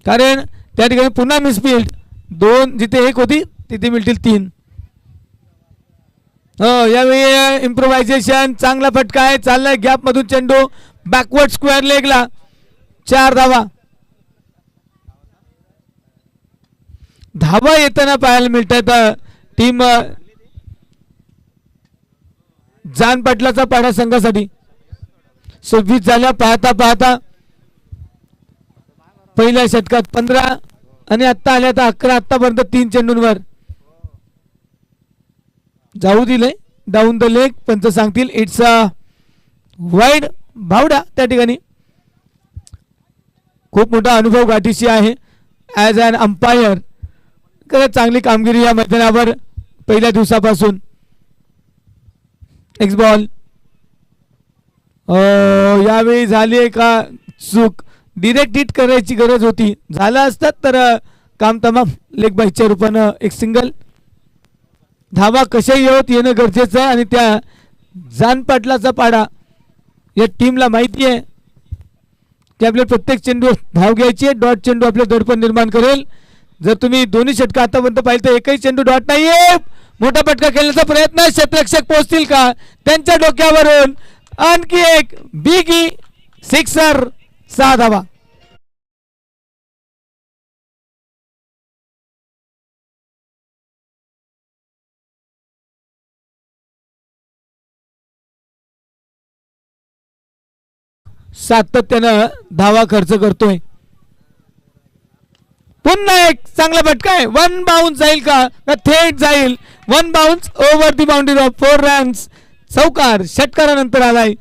कारण त्या ठिकाणी पुन्हा मिसफिल्ड. 2 जिथे 1 होती तिथे मिळतील 3. हो यावेळी इम्प्रोव्हायझेशन चांगला फटका आहे. चाललाय गॅप मधून चेंडू बॅकवर्ड स्क्वेअर लेगला. 4 धावा. धावा येताना पाहायला मिळतात टीम जान पाटलाचा पाडा संघासाठी. 26 झाल्या पाहता पाहता. पहिल्या षटकात 15 आणि आता आल्या तर 11. आतापर्यंत 3 चेंडूंवर जाऊ दिले डाऊन द लेग. पंच सांगतील इट्स अ वाईड. भावडा त्या ठिकाणी खूप मोठा अनुभव गाठीशी आहे ॲज अन अंपायर. खरंच चांगली कामगिरी या मैदानावर पहिल्या दिवसापासून. X ball. यावेळी झाली का चूक. डिरेक्ट हिट करायची गरज होती. झालं असतात तर काम तमाम. लेग बाईच्या रूपानं एक सिंगल. धावा कशाही होत येणं गरजेचं आहे आणि त्या जान पाटलाचा पाडा या टीमला माहिती आहे की आपल्या प्रत्येक चेंडू धाव घ्यायची आहे. डॉट चेंडू आपले दडपण निर्माण करेल. जर तुम्ही दोन्ही षटक आतापर्यंत पाहिलं तर एकही चेंडू डॉट नाहीये. मोठा फटका खेळण्याचा प्रयत्न. क्षेत्ररक्षक पोहोचतील का त्यांच्या डोक्यावरून. आणखी एक बिगी सिक्सर. 6 धावा. सातत्यानं धावा खर्च करतोय. पुन्हा एक चांगला फटका आहे. 1 बाउन्स जाईल का थेट जाईल. 1 bounce over the boundary of 4 runs. चौकार षटकारानंतर आलाय.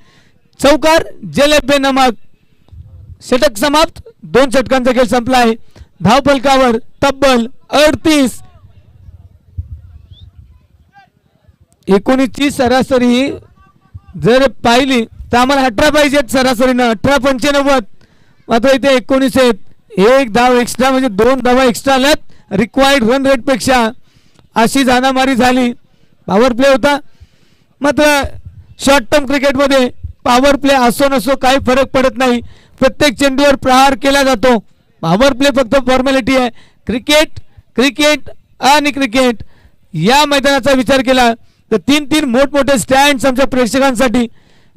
चौकार जलेबे नमक. षटक समाप्त. 2 षटकांचा खेळ संपला आहे. धाव फलकावर तब्बल 38. 19ची सरासरी जर पाहिली तर आम्हाला 18 पाहिजेत सरासरीनं. 18-95. मात्र इथे 19 आहेत. 1 धाव एक्स्ट्रा म्हणजे 2 धावा एक्स्ट्रा आल्यात रिक्वायर्ड रन रेट पेक्षा. अशी जाणामारी झाली. पॉवर प्ले होता. मात्र शॉर्ट टर्म क्रिकेटमध्ये पॉवर प्ले असो नसो काही फरक पडत नाही. प्रत्येक चेंडूवर प्रहार केला जातो. पॉवर प्ले फक्त फॉर्मॅलिटी आहे. क्रिकेट क्रिकेट आणि क्रिकेट या मैदानाचा विचार केला तर 3 मोठमोठे स्टँड आमच्या प्रेक्षकांसाठी.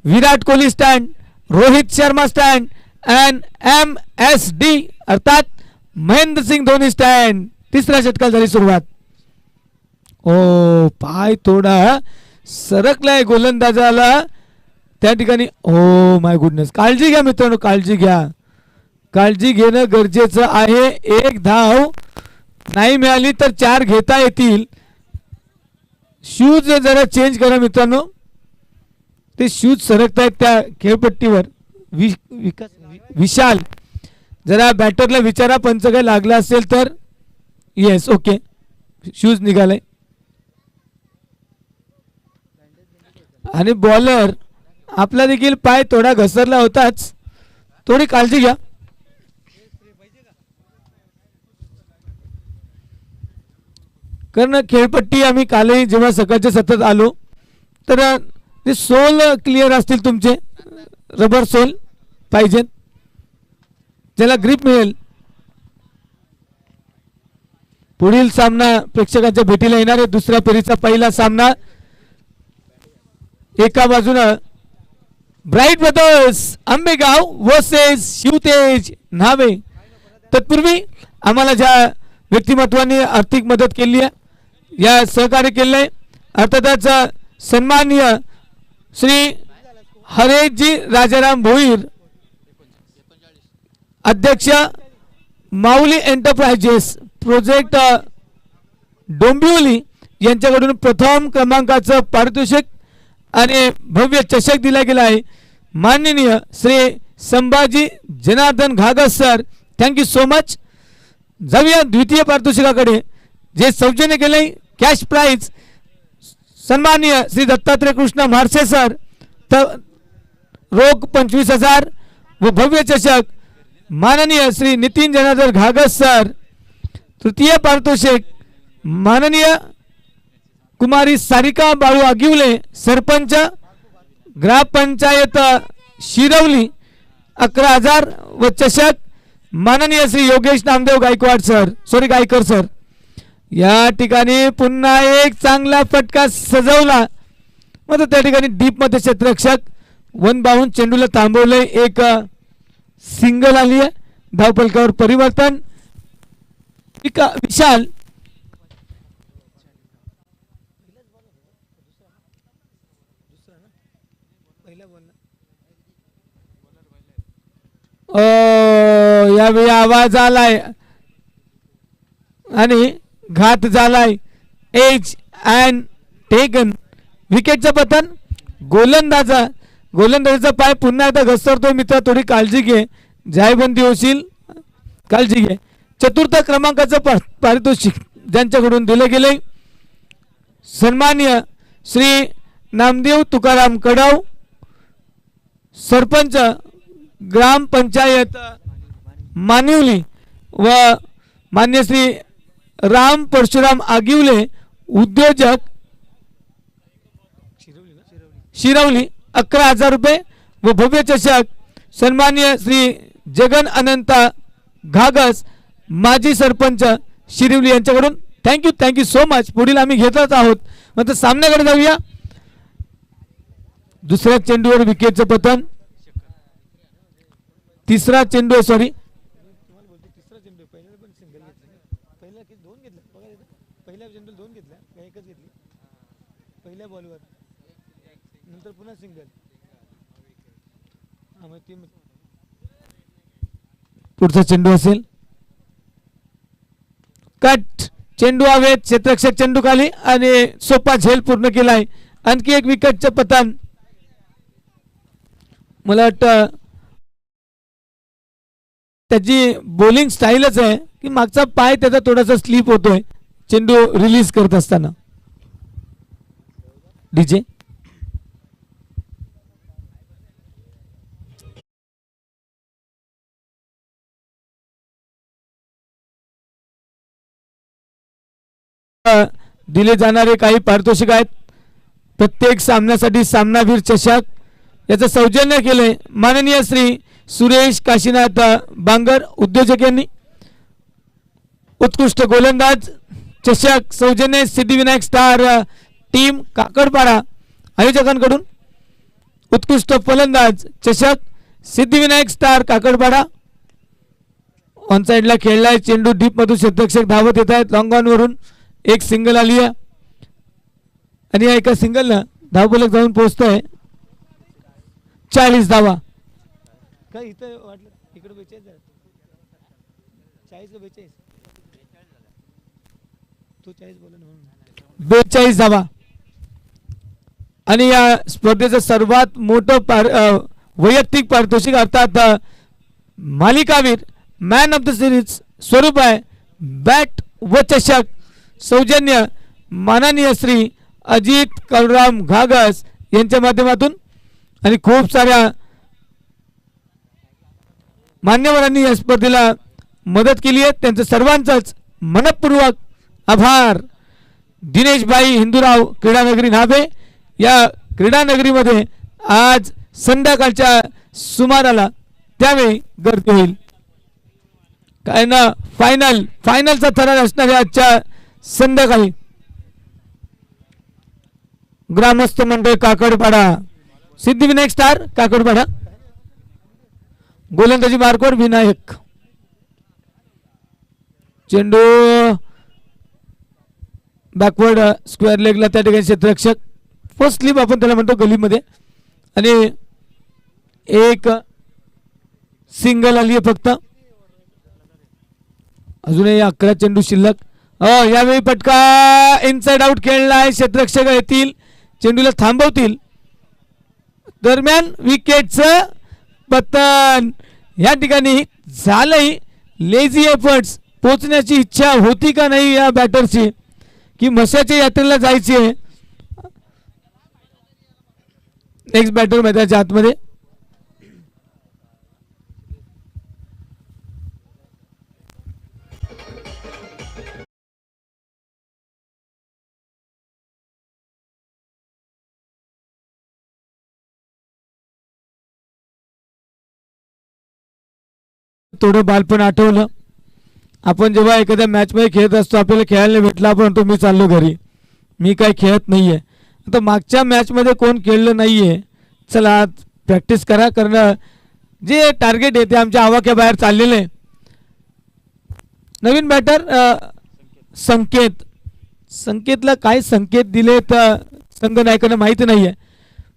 Virat Kohli stand, Rohit Sharma stand and MSD अर्थात महेंद्र सिंग धोनी स्टँड. 3ऱ्या षटकाला झाली सुरुवात. ओ पाय थोडा सरकलाय गोलंदाजाला त्या ठिकाणी. Oh my goodness. काळजी घ्या मित्रांनो, काळजी घ्या. काळजी घेणं गरजेचं आहे. 1 धाव नाही मिळाली तर 4 घेता येतील. शूज जरा चेंज करा मित्रांनो. ते शूज सरकतायत त्या खेळपट्टीवर. विशाल जरा बॅटरला विचारा पंच काय लागला असेल तर. येस ओके शूज निघालाय. आणि बॉलर आपला देखील पाय थोडा घसरला होताच. थोडी काळजी घ्या. कारण खेळपट्टी आम्ही कालही जेव्हा सकाळच्या सतत आलो तर ते सोल क्लिअर असतील तुमचे. रबर सोल पाहिजेत ज्याला ग्रिप मिळेल. पुढील सामना प्रेक्षकांच्या भेटीला येणार आहे. 2ऱ्या फेरीचा पहिला सामना. एका बाजूनं Bright Brothers Ambegaon versus Shivtej Nhave. तत्पूर्वी आम्हाला ज्या व्यक्तिमत्वांनी आर्थिक मदत केली आहे या सहकार्य केले आहे अर्थातच सन्माननीय श्री हरेशजी राजाराम भोईर अध्यक्ष माऊली एंटरप्राइजेस प्रोजेक्ट डोंबिवली यांच्याकडून प्रथम क्रमांकाचं पारितोषिक आणि भव्य चषक दिला गेला आहे. माननीय Shri Sambhaji Janardan Ghagas sir thank you so much. जाऊया द्वितीय पारितोषिकाकडे, जे सौजन्य केले कॅश प्राइज सन्माननीय श्री दत्तात्रय कृष्ण म्हारसे सर, रोख 25,000 व भव्य चषक माननीय श्री नितीन जनार्दन घागस सर. तृतीय पारितोषिक माननीय कुमारी सारिका बाळू आगिवले, सरपंच ग्रामपंचायत शिरवली 11,000 व चषक माननीय श्री योगेश नामदेव गायकवाड सर, गायकर सर. या ठिकाणी पुन्हा एक चांगला फटका सजवला, मग त्या ठिकाणी डीप मध्ये क्षेत्ररक्षक वन बाहून चेंडूला थांबवले, एक सिंगल आली आहे. धावफलकावर परिवर्तन. विशाल यावेळी आवाज आलाय आणि घात झालाय. Age and taken. विकेटचं पतन. गोलंदाजाचा पाय पुन्हा एकदा घसरतोय मित्र, थोडी काळजी घे, जायबंदी होशील, काळजी घे. चतुर्थ क्रमांकाचं पारितोषिक ज्यांच्याकडून दिले गेले सन्माननीय श्री नामदेव तुकाराम कडाव, सरपंच ग्रामपंचायत मानिवली व मान्य श्री राम परशुराम आगिवले, उद्योजक शिरवली 11,000 रुपये व भव्य चषक सन्माननीय श्री जगन अनंता घागस, माजी सरपंच शिरवली यांच्याकडून. Thank you so much. पुढील आम्ही घेतच आहोत. मग सामन्याकडे जाऊया. दुसऱ्या चेंडूवर विकेटचं पतन. तिसरा चेंडू सॉरी पुढचा चेंडू असेल कट. चेंडू हवेत, क्षेत्ररक्षक चेंडू खाली आणि सोपा झेल पूर्ण केलाय. आणखी एक विकेटचं पतन. मला वाटतं त्याची बॉलिंग स्टाईलच आहे की मागचा पाय त्याचा थोडासा स्लिप होतोय चेंडू रिलीज करत असताना. डीजे दिले जाणारे काही पारितोषिक आहेत. प्रत्येक सामन्यासाठी सामनावीर चषक याचं सौजन्य केले माननीय श्री सुरेश काशीनाथ बांगर, उद्योजक यांनी. उत्कृष्ट गोलंदाज चषक सौजन्य सिद्धिविनायक स्टार टीम काकडपाडा आयोजकांकडून. उत्कृष्ट फलंदाज चषक सिद्धिविनायक स्टार काकडपाडा. ऑन साइडला खेळलाय चेंडू, डीप मधून क्षेत्ररक्षक धावत येत आहेत. लॉंग ऑन वरून एक सिंगल आली आहे आणि या एका सिंगलला धावफलक जाऊन पोहोचतोय 40 धावा. काय इथं वाटलं इकडे 42 तो 40 बोला ना, 42 धावा. आणि या स्पर्धेचं सर्वात मोठं वैयक्तिक पारितोषिक अर्थात मालिकावीर मॅन ऑफ द सिरीज स्वरूप आहे. बॅट व चषक सौजन्य माननीय श्री अजित कलराम घागस यांच्या माध्यमातून आणि खूप साऱ्या मान्यवरांनी या स्पर्धेला मदत केली आहे. त्यांचं सर्वांचंच मनपूर्वक आभार. दिनेशभाई हिंदूराव क्रीडानगरी न्हावे. या क्रीडानगरीमध्ये आज संध्याकाळच्या सुमाराला त्यावेळी गर्दी होईल. काय ना फायनलचा थरार असणार आहे आजच्या संध्याकाळी. ग्रामस्थ मंडळ काकडपाडा, सिद्धिविनायक स्टार काकडपाडा. गोलंदाजी मार्कवर विनायक. चेंडू बॅकवर्ड स्क्वेअर लेगला त्या ठिकाणी क्षेत्ररक्षक फर्स्ट स्लिप आपण त्याला म्हणतो गलीमध्ये आणि एक सिंगल आली आहे फक्त. अजूनही 11 चेंडू शिल्लक. यावेळी फटका इनसाइड आउट खेळला आहे. क्षेत्ररक्षक येतील, चेंडूला थांबवतील. दरम्यान विकेटचं पतन या ठिकाणी झालंय. लेझी एफर्ट्स पोचण्याची इच्छा होती का नाही या बॅटरची की म्हशाच्या यात्रेला जायची आहे. नेक्स्ट बॅटर मैदानाच्या आतमध्ये. थोडं बालपण आठवलं. आपण जेव्हा एखाद्या मॅचमध्ये खेळत असतो आपल्याला खेळायला भेटला आपण म्हणतो मी चाललो घरी, मी काय खेळत नाहीये. आता मागच्या मॅचमध्ये कोण खेळलं नाहीये, चला आज प्रॅक्टिस करा, कारण जे टार्गेट आहे ते आमच्या आवाक्या बाहेर चाललेलं आहे. नवीन बॅटर संकेत. संकेतला काय संकेत दिले तर संघनायकांना माहिती नाहीये.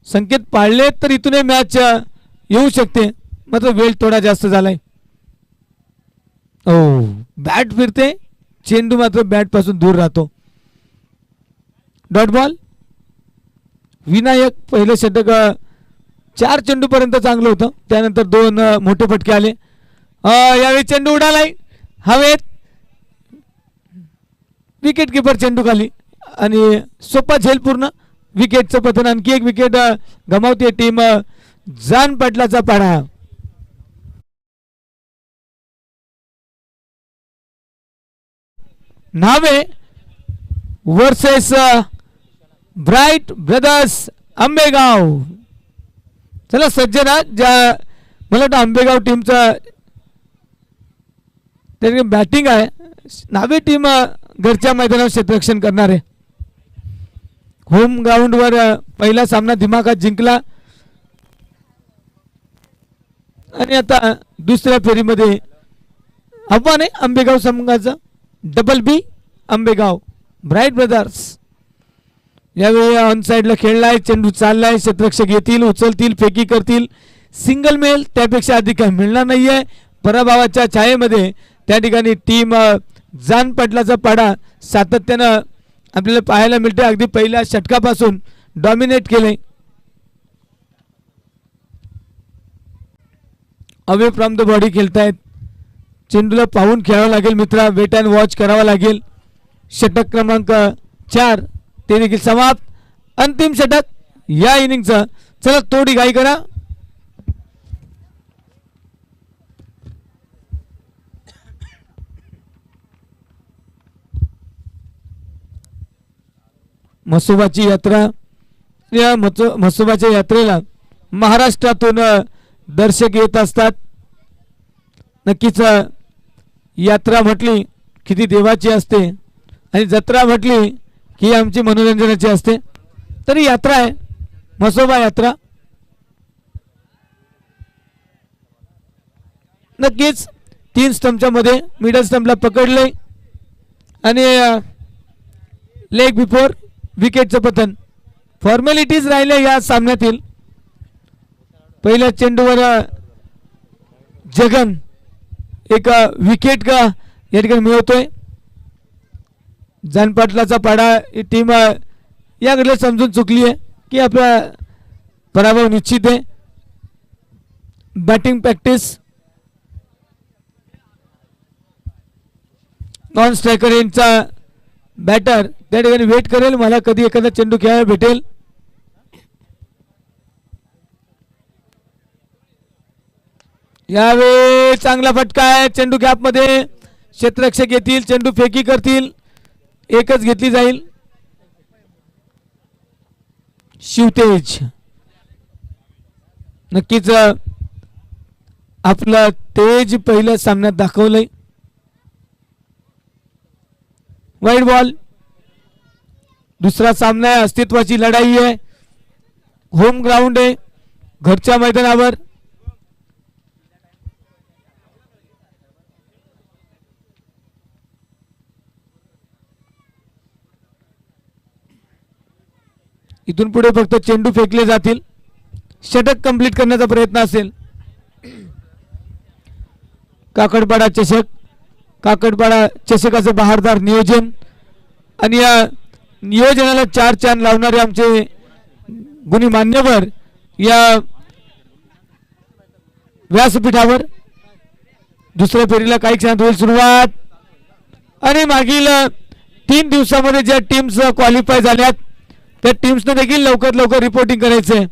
संकेत पाळले तर इथून मॅच येऊ शकते, मात्र वेळ थोडा जास्त झालाय. ओ बॅट फिरते, चेंडू मात्र बॅट पासून दूर राहतो. Dot ball. विनायक पहिलं षटक 4 चेंडू पर्यंत चांगलं होतं, त्यानंतर 2 मोठे फटके आले. यावेळी चेंडू उडालाय हवेत, विकेट किपर चेंडू खाली आणि सोपा झेल पूर्ण. विकेटचं पतन, आणखी एक विकेट गमावते टीम जान पाटलाचा पाडा. नावे वर्सेस ब्राईट ब्रदर्स आंबेगाव. चला सज्जना, ज्या मला वाटतं आंबेगाव टीमचा त्याने बॅटिंग आहे. नावे टीम घरच्या मैदानावर क्षेत्ररक्षण करणार आहे. होम ग्राउंडवर पहिला सामना दिमागात जिंकला आणि आता दुसऱ्या फेरीमध्ये आव्हान आहे आंबेगाव संघाचं. डबल बी आंबेगाव ब्राईट ब्रदर्स. यावेळी ऑन साईडला खेळलाय, चेंडू चाललाय, क्षेत्ररक्षक येतील, उचलतील, फेकी करतील, सिंगल मेल, त्यापेक्षा अधिक काय मिळणार नाहीये. पराभवाच्या छायेमध्ये त्या ठिकाणी टीम जान पाटलाचा पाडा सातत्यानं आपल्याला पाहायला मिळते. अगदी पहिल्या षटकापासून डॉमिनेट केले. अवे फ्रॉम द बॉडी खेळतायत. चेंडूला पाहून खेळावं लागेल मित्रा, वेट अँड वॉच करावा लागेल. षटक क्रमांक 4 ते देखील समाप्त. अंतिम षटक या इनिंगचं. चला थोडी घाई करा. म्हसोबाची यात्रा. या म्हसोबाच्या यात्रेला महाराष्ट्रातून दर्शक येत असतात. नक्कीच यात्रा म्हटली किती देवाची असते आणि जत्रा म्हटली की आमची मनोरंजनाची असते. तरी यात्रा आहे म्हसोबा यात्रा. नक्कीच 3 स्टंपच्या मध्ये मिडल स्टंपला पकडले आणि लेग बिफोर विकेटचं पतन. फॉर्मॅलिटीज राहिल्या या सामन्यातील. पहिल्या चेंडूवर जगन एक विकेट का या ठिकाणी मिळवतोय. जानपाटलाचा पाडा ही टीम याकडे समजून चुकली आहे की आपला पराभव निश्चित आहे. Batting practice. नॉन स्ट्रायकर यांचा बॅटर त्या ठिकाणी वेट करेल, मला कधी एखादा चेंडू खेळायला भेटेल. यावेळी चांगला फटका आहे. चेंडू गॅप मध्ये, क्षेत्ररक्षक येतील, चेंडू फेकी करतील, एकच घेतली जाईल. शिवतेज नक्कीच आपला तेज पहिल्या सामन्यात दाखवलंय. Wide ball. दुसरा सामना आहे, अस्तित्वाची लढाई आहे. होम ग्राउंड आहे, घरच्या मैदानावर. इथून पुढे फक्त चेंडू फेकले जातील. षटक कंप्लीट करण्याचा प्रयत्न असेल. काकडपाडा चषक. काकडपाडा चषकाचं बहारदार नियोजन आणि या नियोजनाला 4 चांद लावणारे आमचे गुणी मान्यवर या व्यासपीठावर. दुसऱ्या फेरीला काही क्षणात होईल सुरुवात. आणि मागील 3 दिवसामध्ये ज्या टीम्स क्वालिफाय झाल्यात त्या टीम्सनं देखील लवकर लवकर रिपोर्टिंग करायचंय.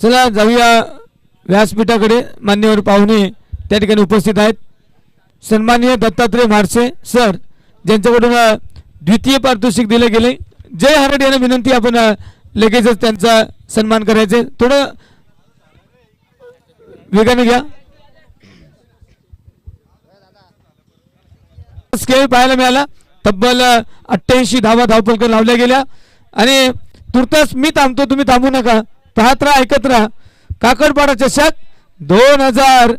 चला जाऊया व्यासपीठाकडे. मान्यवर पाहुणे त्या ठिकाणी उपस्थित आहेत. सन्माननीय दत्तात्रय म्हारसे सर ज्यांच्याकडून द्वितीय पारितोषिक दिले गेले. जय हरड यांना विनंती, आपण लगेचच त्यांचा सन्मान करायचे. थोडं वेगाने घ्या. खेळ पाहायला मिळाला. तब्बल 88 धावा धावफलक लावल्या गेल्या आणि तुर्तास मी थांबतो, तुम्ही थांबू नका. पाहत राहा, ऐकत राहा. काकडपाडा चषक 2023